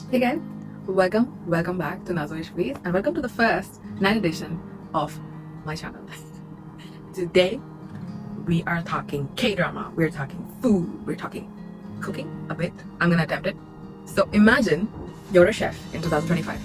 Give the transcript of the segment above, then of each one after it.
Hey guys, welcome back to Nazoish Ways and welcome to the first night edition of my channel. Today we are talking K-drama, we're talking food, we're talking cooking a bit. I'm gonna attempt it. So imagine you're a chef in 2025.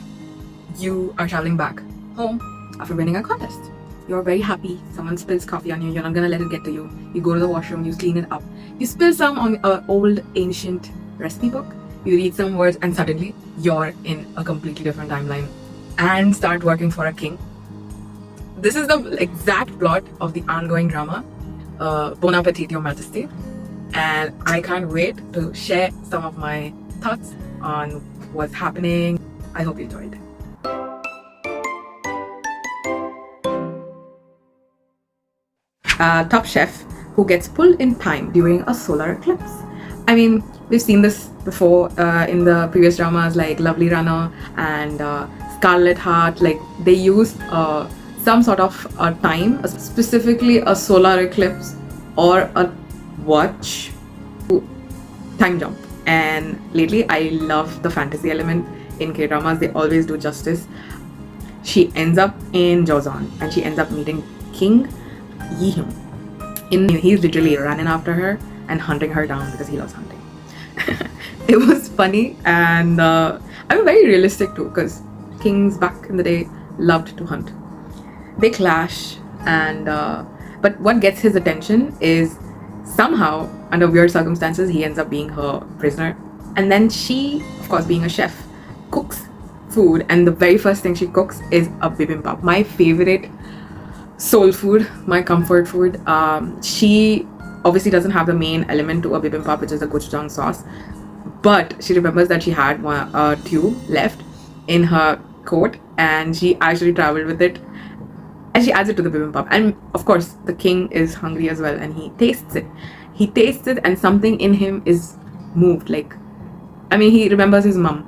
You are traveling back home after winning a contest. You're very happy, someone spills coffee on you, you're not gonna let it get to you. You go to the washroom, you clean it up. You spill some on an old ancient recipe book. You read some words and suddenly you're in a completely different timeline and start working for a king. This is the exact plot of the ongoing drama Bon Appetit, Your Majesty, and I can't wait to share some of my thoughts on what's happening. I hope you enjoyed. Top chef who gets pulled in time during a solar eclipse. I mean, we've seen this before in the previous dramas like Lovely Runner and Scarlet Heart. Like they used some sort of a time, specifically a solar eclipse or a watch to time jump. And lately I love the fantasy element in K-dramas. They always do justice. She ends up in Joseon and she ends up meeting King Yi-hyun. He's literally running after her and hunting her down because he loves hunting. It was funny and I'm very realistic too, because kings back in the day loved to hunt. They clash and but what gets his attention is somehow under weird circumstances he ends up being her prisoner, and then she, of course being a chef, cooks food, and the very first thing she cooks is a bibimbap, my favorite soul food, my comfort food. She obviously doesn't have the main element to a bibimbap, which is the gochujang sauce, but she remembers that she had a tube left in her coat and she actually traveled with it and she adds it to the bibimbap. And of course the king is hungry as well and he tastes it and something in him is moved. Like, I mean, he remembers his mom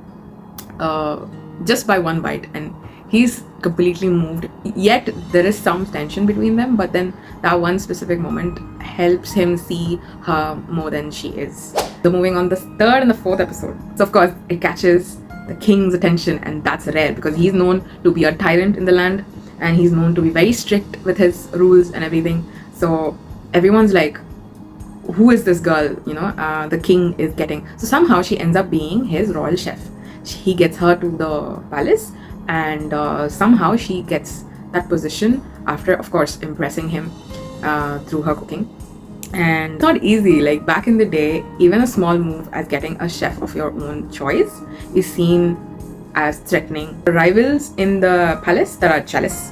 just by one bite and he's completely moved. Yet there is some tension between them, but then that one specific moment helps him see her more than she is. So moving on, the third and the fourth episode, so of course it catches the king's attention, and that's rare because he's known to be a tyrant in the land and he's known to be very strict with his rules and everything. So everyone's like, who is this girl, you know, the king is getting. So somehow she ends up being his royal chef. He gets her to the palace and somehow she gets that position after, of course, impressing him through her cooking. And it's not easy. Like back in the day, even a small move as getting a chef of your own choice is seen as threatening. The rivals in the palace that are jealous,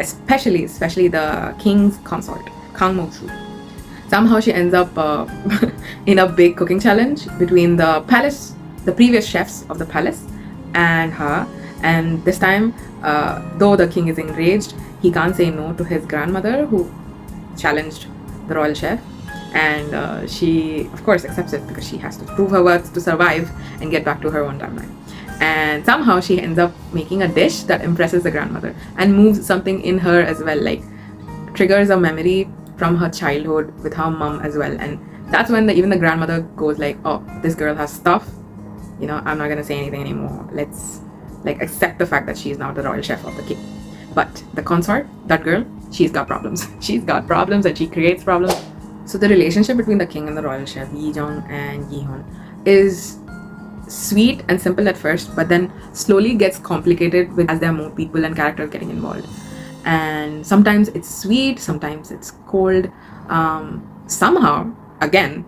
especially the king's consort, Kang Mo-shu. Somehow she ends up in a big cooking challenge between the palace, the previous chefs of the palace, and her. And this time, though the king is enraged, he can't say no to his grandmother who challenged the royal chef, and she of course accepts it because she has to prove her worth to survive and get back to her own timeline. And somehow she ends up making a dish that impresses the grandmother and moves something in her as well, like triggers a memory from her childhood with her mom as well. And that's when even the grandmother goes like, oh, this girl has stuff, you know, I'm not gonna say anything anymore, let's like accept the fact that she is now the royal chef of the king. But the consort, that girl, she's got problems. She's got problems and she creates problems. So the relationship between the king and the royal chef, Yi-jung and Yi-hyun, is sweet and simple at first, but then slowly gets complicated as there are more people and characters getting involved. And sometimes it's sweet, sometimes it's cold. Somehow, again,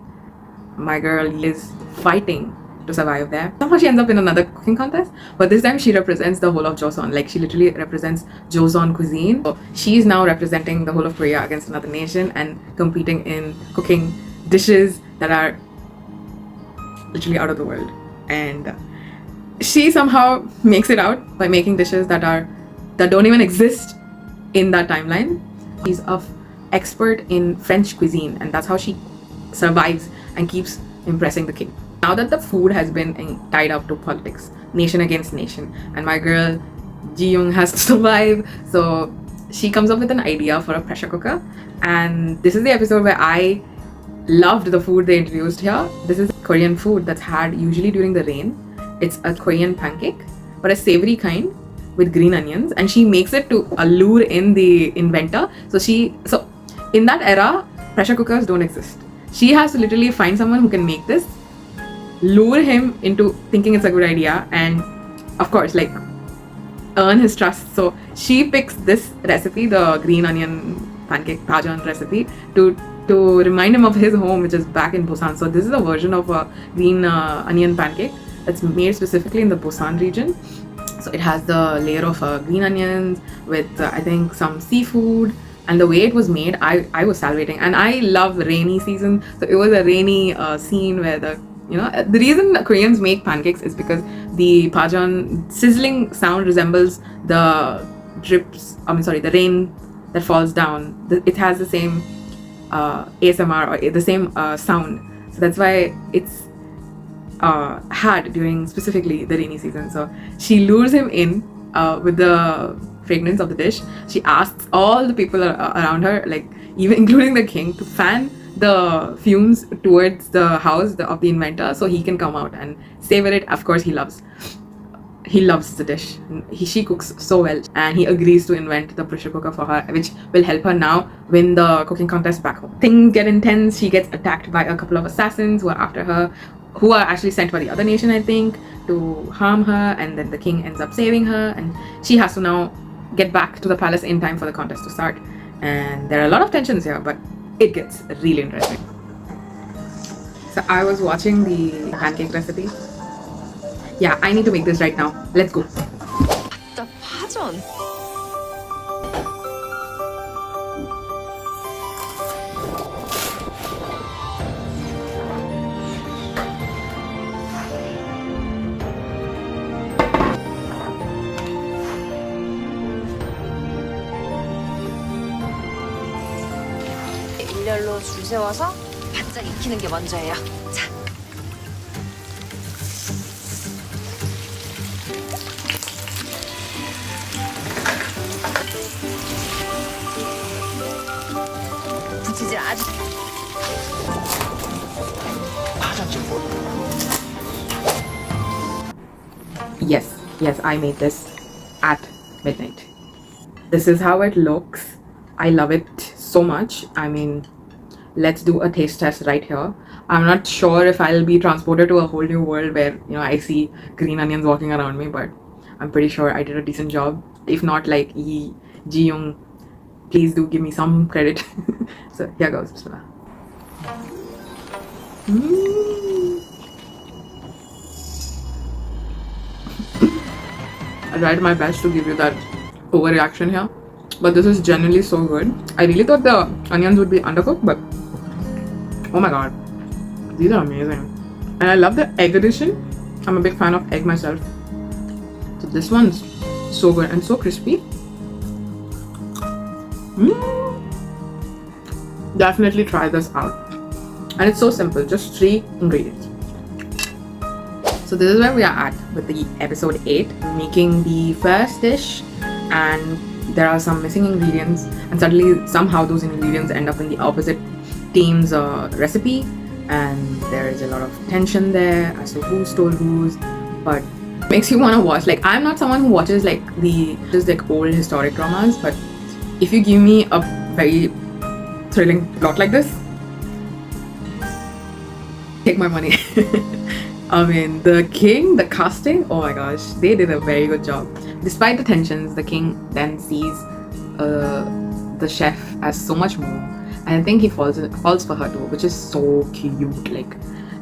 my girl is fighting to survive there. Somehow she ends up in another cooking contest, but this time she represents the whole of Joseon. Like she literally represents Joseon cuisine. So she's now representing the whole of Korea against another nation and competing in cooking dishes that are literally out of the world. And she somehow makes it out by making dishes that don't even exist in that timeline. She's an expert in French cuisine, and that's how she survives and keeps impressing the king. Now that the food has been tied up to politics, nation against nation, and my girl Ji-young has to survive, so she comes up with an idea for a pressure cooker. And this is the episode where I loved the food they introduced here. This is Korean food that's had usually during the rain, It's a Korean pancake, but a savory kind with green onions, and she makes it to lure in the inventor. So in that era, pressure cookers don't exist. She has to literally find someone who can make this, lure him into thinking it's a good idea, and of course, like, earn his trust. So she picks this recipe, the green onion pancake Pajeon recipe, to remind him of his home, which is back in Busan. So this is a version of a green onion pancake that's made specifically in the Busan region. So it has the layer of green onions with I think some seafood, and the way it was made, I was salivating. And I love rainy season, so it was a rainy scene where the reason Koreans make pancakes is because the Pajeon sizzling sound resembles the the rain that falls down. It has the same ASMR, or the same sound. So that's why it's had during specifically the rainy season. So she lures him in with the fragrance of the dish. She asks all the people around her, like even including the king, to fan the fumes towards the house of the inventor so he can come out and savor it. Of course, he loves the dish. She cooks so well, and he agrees to invent the pressure cooker for her, which will help her now win the cooking contest back home. Things get intense. She gets attacked by a couple of assassins who are after her, who are actually sent by the other nation, I think, to harm her, and then the king ends up saving her, and she has to now get back to the palace in time for the contest to start. And there are a lot of tensions here, but it gets really interesting. So I was watching the pancake recipe. Yeah, I need to make this right now. Let's go. The Pajeon. 일렬로 줄 세워서 바짝 익히는 게 먼저예요. 자. 부치질 아주. Yes, I made this at midnight. This is how it looks. I love it so much. I mean, let's do a taste test right here. I'm not sure if I'll be transported to a whole new world where I see green onions walking around me, but I'm pretty sure I did a decent job. If not, like Ji Young, please do give me some credit. So here goes. Bismillah. I tried my best to give you that overreaction here, but this is genuinely so good. I really thought the onions would be undercooked, but oh my god, these are amazing. And I love the egg addition. I'm a big fan of egg myself. So this one's so good and so crispy. Definitely try this out. And it's so simple, just 3 ingredients. So this is where we are at with the episode 8, making the first dish, and there are some missing ingredients, and suddenly somehow those ingredients end up in the opposite team's recipe, and there is a lot of tension there as to who stole whose, but makes you want to watch. Like, I'm not someone who watches like old historic dramas, but if you give me a very thrilling plot like this, take my money. I mean, the king, the casting, oh my gosh, they did a very good job. Despite the tensions, the king then sees the chef as so much more, and I think he falls for her too, which is so cute. Like,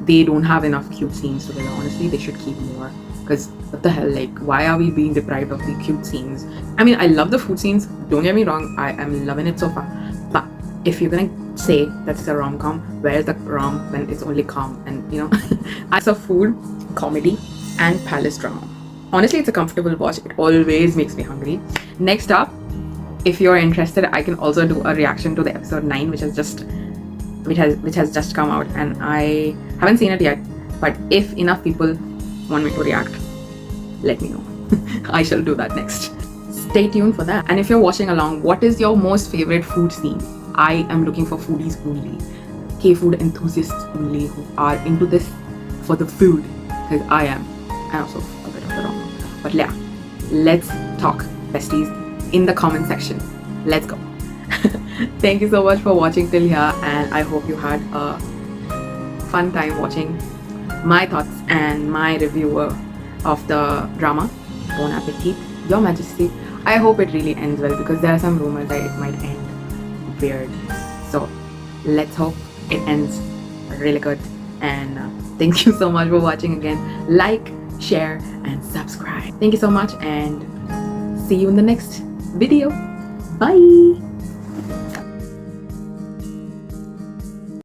they don't have enough cute scenes together. Honestly, they should keep more, because what the hell, like, why are we being deprived of the cute scenes? I mean, I love the food scenes, don't get me wrong, I am loving it so far, but if you're gonna say that's a rom-com, where's the rom when it's only calm? And as a food, comedy and palace drama, honestly, it's a comfortable watch. It always makes me hungry. Next up, if you're interested, I can also do a reaction to the episode 9, which has just come out, and I haven't seen it yet, but if enough people want me to react, let me know. I shall do that next. Stay tuned for that. And if you're watching along, what is your most favorite food scene? I am looking for foodies only, K-food enthusiasts only, who are into this for the food, because I am. and also a bit of the drama. But yeah, let's talk, besties, in the comment section. Let's go. Thank you so much for watching till here, and I hope you had a fun time watching my thoughts and my review of the drama Bon Appetit, Your Majesty. I hope it really ends well, because there are some rumors that it might end weird. So let's hope it ends really good. And thank you so much for watching again. Like, share, and subscribe. Thank you so much, and see you in the next video. Bye.